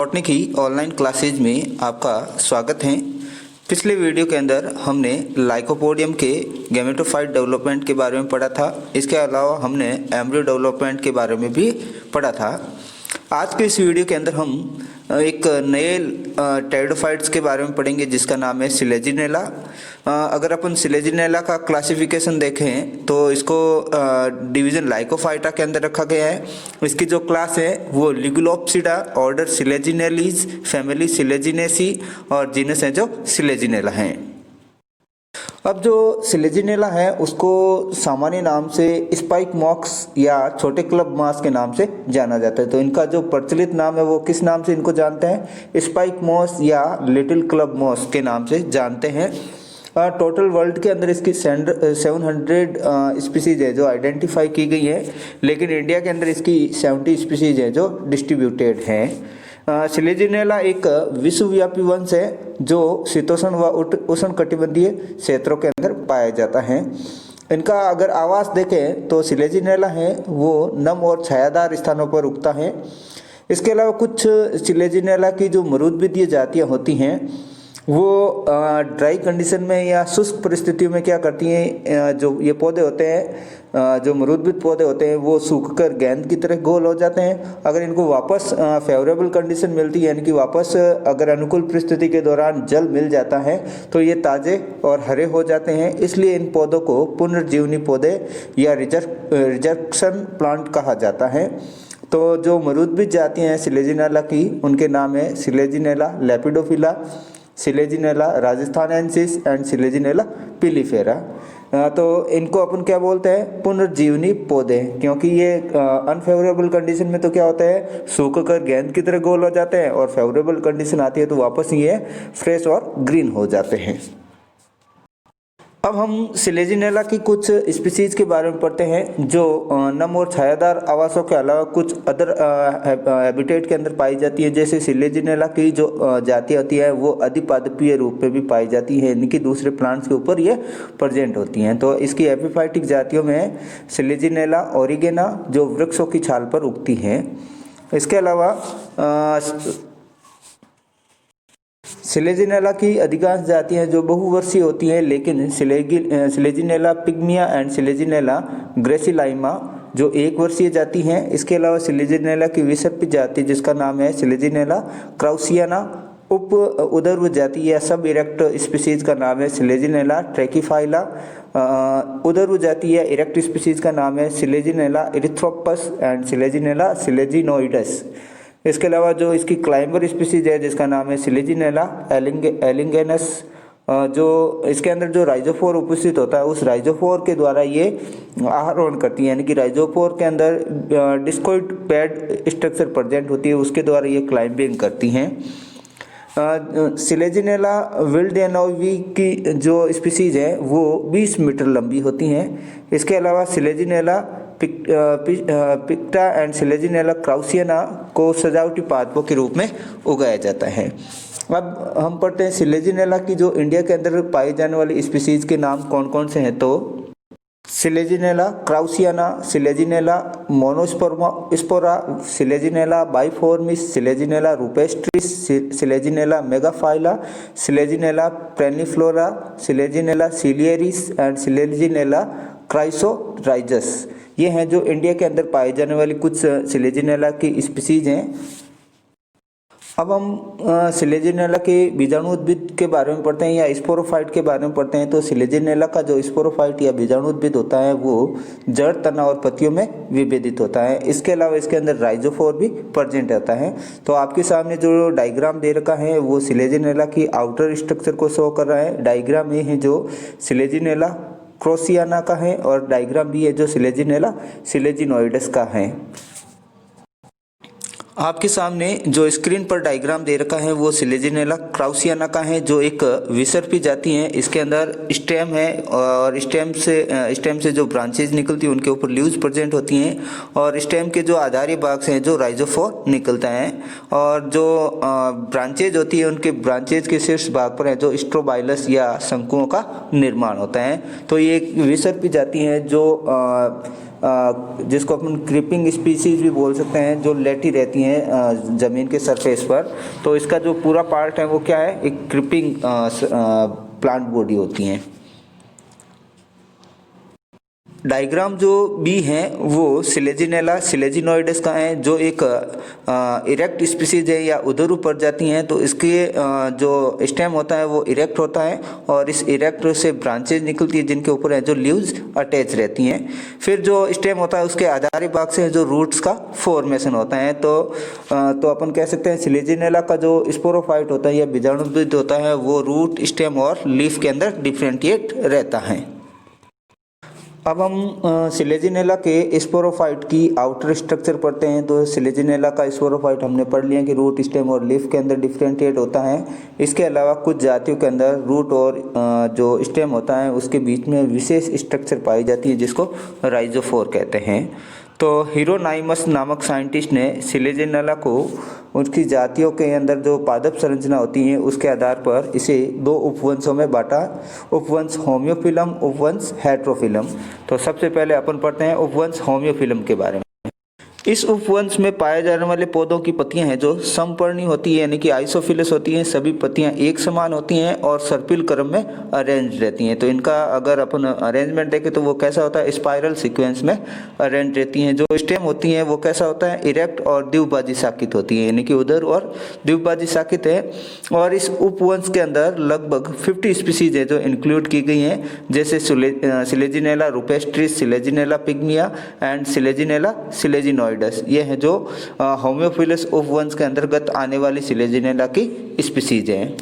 Botany की online classes में आपका स्वागत है। पिछले वीडियो के अंदर हमने लाइकोपोडियम के गैमेटोफाइट डेवलपमेंट के बारे में पढ़ा था। इसके अलावा हमने एम्ब्रियो डेवलपमेंट के बारे में भी पढ़ा था। आज के इस वीडियो के अंदर हम एक नए टेरिडोफाइट्स के बारे में पढ़ेंगे जिसका नाम है सिलेजिनेला। अगर अपन सिलेजिनेला का क्लासिफिकेशन देखें तो इसको डिवीजन लाइकोफाइटा के अंदर रखा गया है। इसकी जो क्लास है वो लिगुलोप्सिडा, ऑर्डर सिलेजिनेलीज, फैमिली सिलेजिनेसी और जीनस है जो सिलेजिनेला है। अब जो सिलेजिनेला है उसको सामान्य नाम से स्पाइक मॉक्स या छोटे क्लब मास के नाम से जाना जाता है। तो इनका जो प्रचलित नाम है वो किस नाम से इनको जानते हैं? स्पाइक मॉस या लिटिल क्लब मॉस के नाम से जानते हैं। टोटल वर्ल्ड के अंदर इसकी 700 स्पीसीज है जो आइडेंटिफाई की गई है, लेकिन इंडिया के अंदर इसकी 70 स्पीसीज है जो डिस्ट्रीब्यूटेड हैं। सिलेजिनेला एक विश्वव्यापी वंश है जो शीतोष्ण व उष्ण कटिबंधीय क्षेत्रों के अंदर पाया जाता है। इनका अगर आवास देखें तो सिलेजिनेला है वो नम और छायादार स्थानों पर उगता है। इसके अलावा कुछ सिलेजिनेला की जो मरूदबिदीय जातियाँ होती हैं वो ड्राई कंडीशन में या शुष्क परिस्थितियों में क्या करती हैं, जो ये पौधे होते हैं, जो मरूदबिद पौधे होते हैं वो सूखकर गेंद की तरह गोल हो जाते हैं। अगर इनको वापस फेवरेबल कंडीशन मिलती है, यानी कि वापस अगर अनुकूल परिस्थिति के दौरान जल मिल जाता है तो ये ताज़े और हरे हो जाते हैं। इसलिए इन पौधों को पुनर्जीवनी पौधे या रिजर्क्शन प्लांट कहा जाता है। तो जो मरूदबिद जातियाँ हैं सिलेजिनेला की, उनके नाम है सिलेजिनेला लेपिडोफिला, सिलेजिनेला राजस्थानेंसिस एंड सिलेजिनेला पिलीफेरा। तो इनको अपन क्या बोलते हैं? पुनर्जीवनी पौधे, क्योंकि ये अनफेवरेबल कंडीशन में तो क्या होता है, सूख कर गेंद की तरह गोल हो जाते हैं, और फेवरेबल कंडीशन आती है तो वापस ये फ्रेश और ग्रीन हो जाते हैं। अब हम सिलेजिनेला की कुछ स्पीसीज के बारे में पढ़ते हैं जो नम और छायादार आवासों के अलावा कुछ अदर हैबिटेट के अंदर पाई जाती है। जैसे सिलेजिनेला की जो जातियाँ होती है वो अधिपादपीय रूप में भी पाई जाती है, इनकी दूसरे प्लांट्स के ऊपर ये प्रेजेंट होती हैं। तो इसकी एपिफाइटिक जातियों में सिलेजिनेला ओरिगेना जो वृक्षों की छाल पर उगती हैं। इसके अलावा सिलेजिनेला की अधिकांश जातियां जो बहुवर्षीय होती हैं, लेकिन सिलेजिनेला पिग्मिया एंड सिलेजिनेला ग्रेसिलाइमा जो एक वर्षीय जाति हैं। इसके अलावा सिलेजिनेला की विषर्पी जाति जिसका नाम है सिलेजिनेला क्राउसियाना, उप उदर्व जाति या सब इरेक्ट स्पीसीज का नाम है सिलेजिनेला ट्रैकीफाइला, उदर्व जाति या इरेक्ट स्पीसीज का नाम है सिलेजिनेला इरिथ्रोपस एंड सिलेजिनेला सिलेजिनोइडस। इसके अलावा जो इसकी क्लाइंबर स्पीसीज है जिसका नाम है सिलेजिनेला एलिंगेनस, जो इसके अंदर जो राइजोफोर उपस्थित होता है उस राइजोफोर के द्वारा ये आरोहण करती है, यानी कि राइजोफोर के अंदर डिस्कोइड पैड स्ट्रक्चर प्रेजेंट होती है, उसके द्वारा ये क्लाइंबिंग करती हैं। सिलेजिनेला विल्डेनोवी की जो स्पीसीज है वो 20 मीटर लंबी होती हैं। इसके अलावा सिलेजिनेला पिक्टा एंड सिलेजिनेला क्राउसियाना को सजावटी पादपों के रूप में उगाया जाता है। अब हम पढ़ते हैं सिलेजिनेला की जो इंडिया के अंदर पाई जाने वाली स्पीसीज के नाम कौन कौन से हैं। तो Selaginella kraussiana, Selaginella monospora, Selaginella biformis, Selaginella rupestris, Selaginella megaphylla, Selaginella praeniflora, Selaginella ciliaris and Selaginella chrysorrhizos. ये हैं जो इंडिया के अंदर पाई जाने वाली कुछ सिलेजिनेला की स्पीसीज हैं। अब हम सिलेजिनेला के बीजाणु उद्भिद के बारे में पढ़ते हैं या स्पोरोफाइट के बारे में पढ़ते हैं। तो सिलेजिनेला का जो स्पोरोफाइट या बीजाणु उद्भिद होता है वो जड़, तना और पत्तियों में विभेदित होता है। इसके अलावा इसके अंदर राइजोफोर भी प्रेजेंट रहता है। तो आपके सामने जो डायग्राम दे रखा है वो सिलेजिनेला की आउटर स्ट्रक्चर को शो कर रहा है। डायग्राम ये है जो सिलेजिनेला क्रोसियाना का है, और डायग्राम भी है जो सिलेजिनेला सिलेजिनोइडस का है। आपके सामने जो स्क्रीन पर डायग्राम दे रखा है वो सिलेजिनेला क्राउसियाना का है जो एक विसर्पी जाति है। इसके अंदर स्टेम है और स्टेम से जो ब्रांचेज निकलती हैं उनके ऊपर लीव्स प्रेजेंट होती हैं, और स्टेम के जो आधारी भाग से हैं जो राइजोफोर निकलता है, और जो ब्रांचेज होती है उनके ब्रांचेज के शीर्ष भाग पर है जो स्ट्रोबाइलस या शंकुओं का निर्माण होता है। तो ये एक विसर्पी जाति है जो जिसको अपन क्रीपिंग स्पीसीज भी बोल सकते हैं, जो लेटी रहती हैं ज़मीन के सरफेस पर। तो इसका जो पूरा पार्ट है वो क्या है, एक क्रीपिंग प्लांट बॉडी होती हैं। डायग्राम जो बी है वो सिलेजिनेला सिलेजिनोइडस का है, जो एक इरेक्ट स्पीसीज है या उदरू प्रजाति हैं। तो इसके जो स्टेम होता है वो इरेक्ट होता है और इस इरेक्ट से ब्रांचेज निकलती है जिनके ऊपर है जो लीव्स अटैच रहती हैं। फिर जो स्टेम होता है उसके आधारी भाग से जो रूट्स का फॉर्मेशन होता है। तो अपन कह सकते हैं सिलेजिनेला का जो स्पोरोफाइट होता है या बीजाणुद्विद होता है वो रूट, स्टेम और लीफ के अंदर डिफरेंशिएट रहता है। अब हम सिलेजिनेला के स्पोरोफाइट की आउटर स्ट्रक्चर पढ़ते हैं। तो सिलेजिनेला का स्पोरोफाइट हमने पढ़ लिया कि रूट, स्टेम और लीफ के अंदर डिफरेंशिएट होता है। इसके अलावा कुछ जातियों के अंदर रूट और जो स्टेम होता है उसके बीच में विशेष स्ट्रक्चर पाई जाती है जिसको राइजोफोर कहते हैं। तो हीरोनाइमस नामक साइंटिस्ट ने सिलेजिनेला को उसकी जातियों के अंदर जो पादप संरचना होती है उसके आधार पर इसे दो उपवंशों में बांटा, उपवंश होम्योफिलम, उपवंश हेट्रोफिलम। तो सबसे पहले अपन पढ़ते हैं उपवंश होम्योफिलम के बारे में। इस उपवंश में पाए जाने वाले पौधों की पत्तियां हैं जो समपर्णी होती है, यानी कि आइसोफिलस होती हैं। सभी पत्तियां एक समान होती हैं और सर्पिल क्रम में अरेंज रहती हैं। तो इनका अगर अपन अरेंजमेंट देखें तो वो कैसा होता है, स्पाइरल सीक्वेंस में अरेंज रहती हैं। जो स्टेम होती हैं वो कैसा होता है, इरेक्ट और द्विभाजी शाखित होती है, यानी कि उदर और द्विभाजी शाखित है। और इस उपवंश के अंदर लगभग 50 स्पीसीज है जो इंक्लूड की गई हैं, जैसे Selaginella rupestris, Selaginella pygmaea and Selaginella selaginoides. ये है जो होम्योफिलस उपवंश के अंतर्गत आने वाली सिलेजिनेला की स्पीसीज हैं।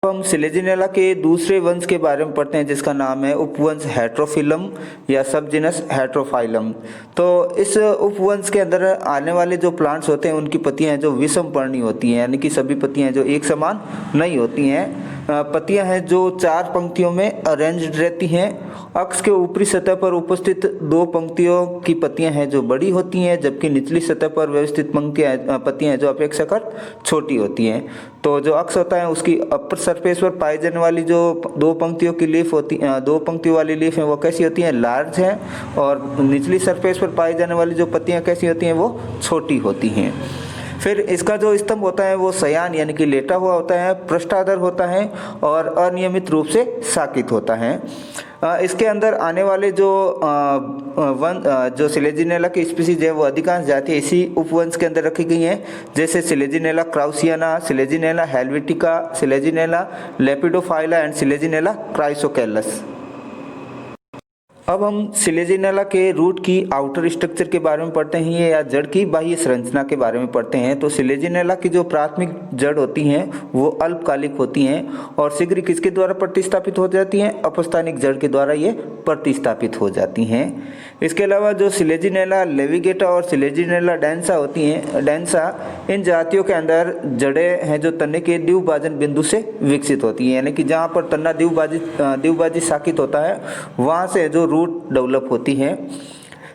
हम सिलेजिनेला के दूसरे वंश के बारे में पढ़ते हैं जिसका नाम है उपवंश हेट्रोफिलम या सबजिनस हेट्रोफाइलम। तो इस उपवंश के अंदर आने वाले जो प्लांट्स होते हैं उनकी पत्तियां हैं जो विषम पर्णी होती हैं, यानी कि सभी पत्तियां जो एक समान नहीं होती हैं। पत्तियां हैं जो 4 पंक्तियों में अरेंज्ड रहती हैं। अक्ष के ऊपरी सतह पर उपस्थित 2 पंक्तियों की पत्तियां हैं जो बड़ी होती हैं, जबकि निचली सतह पर व्यवस्थित पत्तियां हैं जो अपेक्षाकृत छोटी होती हैं। तो जो अक्ष होता है उसकी अपर सरफेस पर पाई जाने वाली जो 2 पंक्तियों की लीफ होती 2 पंक्तियों वाली लीफ है वो कैसी होती हैं, लार्ज है। और निचली सरफेस पर पाई जाने वाली जो पत्तियां कैसी होती हैं, वो छोटी होती हैं। फिर इसका जो स्तंभ होता है वो शयान यानी कि लेटा हुआ होता है, पृष्ठाधर होता है और अनियमित रूप से शाखित होता है। इसके अंदर आने वाले जो सिलेजिनेला की स्पीसीज है वो अधिकांश जातियां इसी उपवंश के अंदर रखी गई हैं, जैसे Selaginella kraussiana, Selaginella helvetica, Selaginella lepidophylla and Selaginella chrysocaulos. अब हम सिलेजिनेला के रूट की आउटर स्ट्रक्चर के बारे में पढ़ते हैं या जड़ की बाह्य संरचना के बारे में पढ़ते हैं। तो सिलेजिनेला की जो प्राथमिक जड़ होती हैं वो अल्पकालिक होती हैं और शीघ्र किसके द्वारा प्रतिस्थापित हो जाती हैं, अपस्थानिक जड़ के द्वारा ये प्रतिस्थापित हो जाती हैं। इसके अलावा जो सिलेजिनेला लेविगेटा और सिलेजिनेला डेंसा होती हैं, इन जातियों के अंदर जड़ें हैं जो तने के द्विभाजन बिंदु से विकसित होती हैं, यानी कि जहाँ पर तना द्विभाजी शाखित होता है वहाँ से जो रूट डेवलप होती है।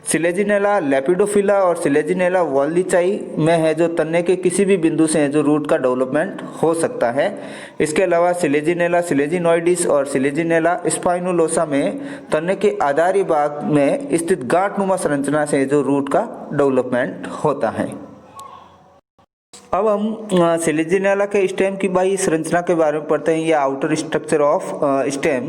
सिलेजिनेला लेपिडोफिला और सिलेजिनेला वॉल्लिचाई में है जो तने के किसी भी बिंदु से है जो रूट का डेवलपमेंट हो सकता है। इसके अलावा सिलेजिनेला सिलेजिनोइडिस और सिलेजिनेला स्पाइनुलोसा में तने के आधारी भाग में स्थित गांठनुमा संरचना से जो रूट का डेवलपमेंट होता है। अब हम सिलेजिनेला के स्टेम की बाह्य संरचना के बारे में पढ़ते हैं या आउटर स्ट्रक्चर ऑफ स्टेम।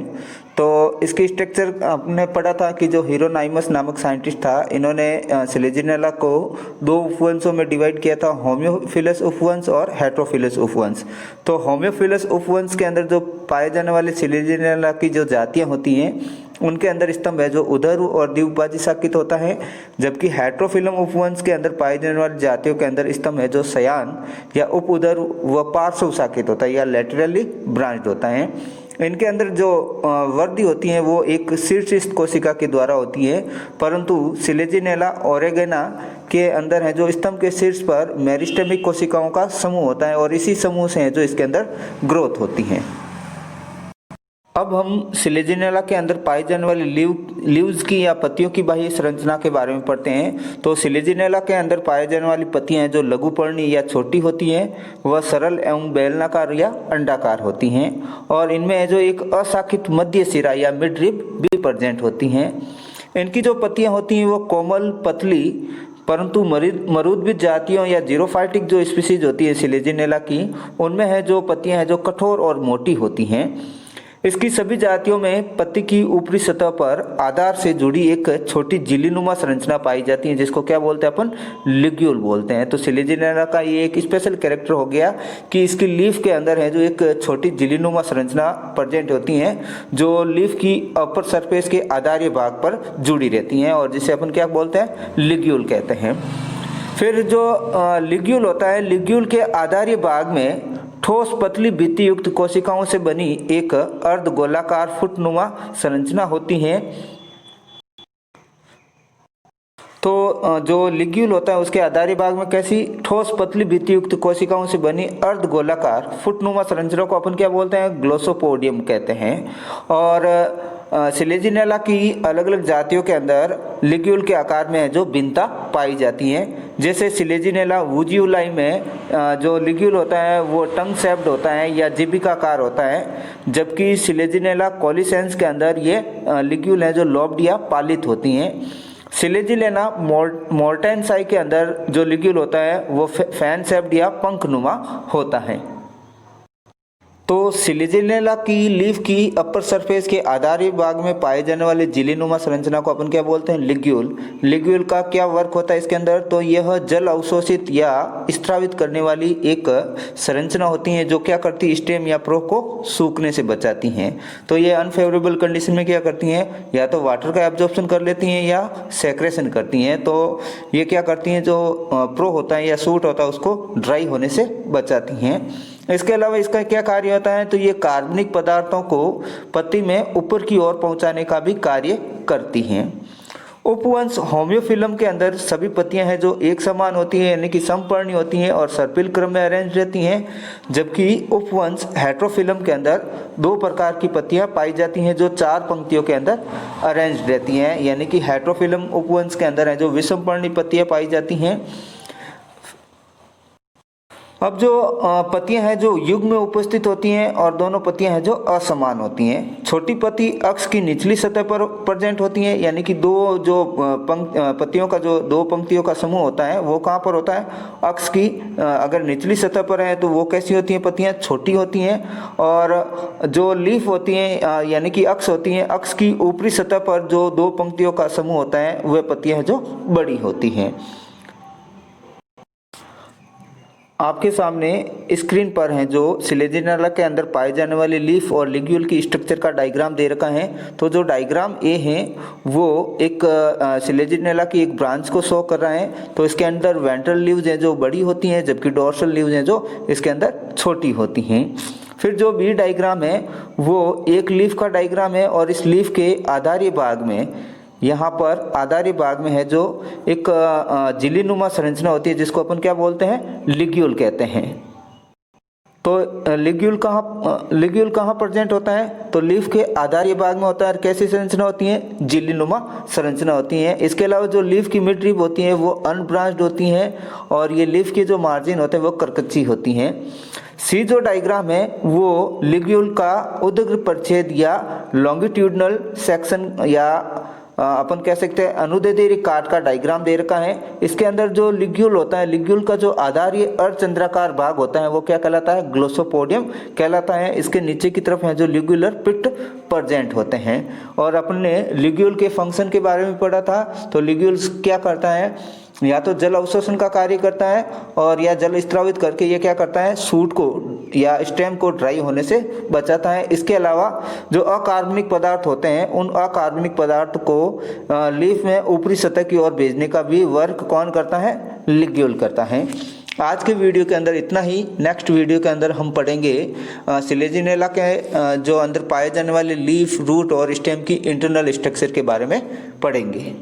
तो इसकी स्ट्रक्चर आपने पढ़ा था कि जो हीरोनाइमस नामक साइंटिस्ट था, इन्होंने सिलेजिनेला को 2 उपवंशों में डिवाइड किया था, होम्योफिलस उपवंश और हेट्रोफिलस उपवंश। तो होम्योफिलस उपवंश के अंदर जो पाए जाने वाले सिलेजिनेला की जो जातियां होती हैं उनके अंदर स्तंभ है जो उदरू और द्विभाजी शाखित होता है, जबकि हेट्रोफिलम उपवंश के अंदर पाए जाने वाली जातियों के अंदर स्तंभ है जो शयान या उप उदरू व पार्श्व शाखित होता है या लेटरली ब्रांच्ड होता है। इनके अंदर जो वृद्धि होती है वो एक शीर्षस्थ कोशिका के द्वारा होती है, परंतु सिलेजिनेला ओरेगेना के अंदर है जो स्तंभ के शीर्ष पर मेरिस्टेमिक कोशिकाओं का समूह होता है और इसी समूह से है जो इसके अंदर ग्रोथ होती है। अब हम सिलेजिनेला के अंदर पाई जाने वाली लीव्स की या पत्तियों की बाह्य संरचना के बारे में पढ़ते हैं। तो सिलेजिनेला के अंदर पाई जाने वाली पत्तियां जो लघुपर्णी या छोटी होती हैं वह सरल एवं बेलनाकार या अंडाकार होती हैं और इनमें जो एक अशाखित मध्य सिरा या मिड रिब भी प्रेजेंट होती हैं। इनकी जो पत्तियां होती हैं वो कोमल पतली, परंतु मरुद्भिद जातियों या जीरोफाइटिक जो स्पीसीज होती है सिलेजिनेला की, उनमें है जो पत्तियां हैं जो कठोर और मोटी होती हैं। इसकी सभी जातियों में पत्ती की ऊपरी सतह पर आधार से जुड़ी एक छोटी झिल्लीनुमा संरचना पाई जाती है, जिसको क्या बोलते हैं अपन, लिग्यूल बोलते हैं। तो सिलेजिनेला का ये एक स्पेशल कैरेक्टर हो गया कि इसकी लीफ के अंदर है जो एक छोटी झिल्लीनुमा संरचना प्रेजेंट होती है, जो लीफ की अपर सरफेस के आधारीय भाग पर जुड़ी रहती हैं और जिसे अपन क्या बोलते हैं, लिग्यूल कहते हैं। फिर जो लिग्यूल होता है, लिग्यूल के आधारीय भाग में ठोस पतली भित्ति युक्त कोशिकाओं से बनी एक अर्ध गोलाकार फुटनुमा संरचना होती है। तो जो लिग्यूल होता है उसके आधारी भाग में कैसी ठोस पतली भित्ति युक्त कोशिकाओं से बनी अर्ध गोलाकार फुटनुमा संरचना को अपन क्या बोलते हैं, ग्लोसोपोडियम कहते हैं। और सिलेजिनेला की अलग अलग जातियों के अंदर लिग्यूल के आकार में जो भिन्नता पाई जाती है, जैसे सिलेजिनेला वुजियुलाई में जो लिग्यूल होता है वो टंग शेप्ड होता है या जिब्बिकाकार होता है, जबकि सिलेजिनेला कोलिसेंस के अंदर ये लिग्यूल है जो लोब्ड या पालित होती हैं। सिलेजिनेला मोर्टेंसाई के अंदर जो लिग्यूल होता है वो फैन शेप्ड या पंखनुमा होता है। तो सिलेजिनेला की लीफ की अपर सरफेस के आधारी भाग में पाए जाने वाले झिल्लीनुमा संरचना को अपन क्या बोलते हैं, लिग्यूल। लिग्यूल का क्या वर्क होता है इसके अंदर, तो यह जल अवशोषित या स्त्रावित करने वाली एक संरचना होती है जो क्या करती है, स्टेम या प्रो को सूखने से बचाती हैं। तो ये अनफेवरेबल कंडीशन में क्या करती हैं, या तो वाटर का एब्जॉर्प्शन कर लेती हैं या सेक्रेशन करती हैं। तो ये क्या करती हैं, जो प्रो होता है या सूट होता है उसको ड्राई होने से बचाती हैं। इसके अलावा इसका क्या कार्य होता है, तो ये कार्बनिक पदार्थों को पत्ती में ऊपर की ओर पहुंचाने का भी कार्य करती हैं। उपवंश होम्योफिलम के अंदर सभी पत्तियां हैं जो एक समान होती हैं, यानी कि समपर्णी होती हैं और सर्पिल क्रम में अरेंज रहती हैं, जबकि उपवंश हेट्रोफिलम के अंदर दो प्रकार की पत्तियां पाई जाती हैं जो चार पंक्तियों के अंदर अरेंज रहती हैं, यानी कि हेट्रोफिलम उपवंश के अंदर है जो विषमपर्णी पत्तियां पाई जाती हैं। अब जो पत्तियां हैं जो युग्म में उपस्थित होती हैं और दोनों पत्तियां हैं जो असमान होती हैं। छोटी पत्ती अक्ष की निचली सतह पर प्रेजेंट होती हैं, यानी कि दो जो पत्तियों का जो दो पंक्तियों का समूह होता है वो कहाँ पर होता है, अक्ष की अगर निचली सतह पर है तो वो कैसी होती हैं, पत्तियां छोटी होती हैं। और जो लीफ होती हैं यानी कि अक्ष होती हैं, अक्ष की ऊपरी सतह पर जो दो पंक्तियों का समूह होता है वह पत्तियां हैं जो बड़ी होती हैं। आपके सामने स्क्रीन पर हैं जो सिलेजिनेला के अंदर पाए जाने वाले लीफ और लिग्यूल की स्ट्रक्चर का डायग्राम दे रखा है। तो जो डायग्राम ए है वो एक सिलेजिनेला की एक ब्रांच को शो कर रहा है। तो इसके अंदर वेंट्रल लीव्स हैं जो बड़ी होती हैं, जबकि डोर्सल लीव्स हैं जो इसके अंदर छोटी होती हैं। फिर जो बी डायग्राम है वो एक लीफ का डायग्राम है और इस लीफ के आधारी भाग में, यहाँ पर आधारी भाग में है जो एक झिल्लीनुमा संरचना होती है जिसको अपन क्या बोलते हैं, लिग्यूल कहते हैं। तो लिग्यूल कहाँ प्रेजेंट होता है, तो लीफ के आधारी भाग में होता है। कैसी संरचना होती है, झिल्लीनुमा संरचना होती है। इसके अलावा जो लीफ की मिड रिब होती है वो अनब्रांच्ड होती हैं और ये लीफ के जो मार्जिन होते हैं वो करकच्ची होती हैं। सी जो डायग्राम है वो लिग्यूल का उदग्र परिच्छेद या लॉन्गिट्यूडनल सेक्शन या अपन कह सकते हैं अनुदैर्ध्य काट का डायग्राम दे रखा है। इसके अंदर जो लिग्यूल होता है, लिग्यूल का जो आधारीय अर्धचंद्राकार भाग होता है वो क्या कहलाता है, ग्लोसोपोडियम कहलाता है। इसके नीचे की तरफ है जो लिग्यूलर पिट प्रेजेंट होते हैं। और अपन ने लिग्यूल के फंक्शन के बारे में पढ़ा था। तो लिग्यूल क्या करता है, या तो जल अवशोषण का कार्य करता है और या जल स्त्रावित करके ये क्या करता है, सूट को या स्टेम को ड्राई होने से बचाता है। इसके अलावा जो अकार्बनिक पदार्थ होते हैं उन अकार्बनिक पदार्थ को लीफ में ऊपरी सतह की ओर भेजने का भी वर्क कौन करता है, लिग्यूल करता है। आज के वीडियो के अंदर इतना ही। नेक्स्ट वीडियो के अंदर हम पढ़ेंगे सिलेजिनेला के जो अंदर पाए जाने वाले लीफ, रूट और स्टेम की इंटरनल स्ट्रक्चर के बारे में पढ़ेंगे।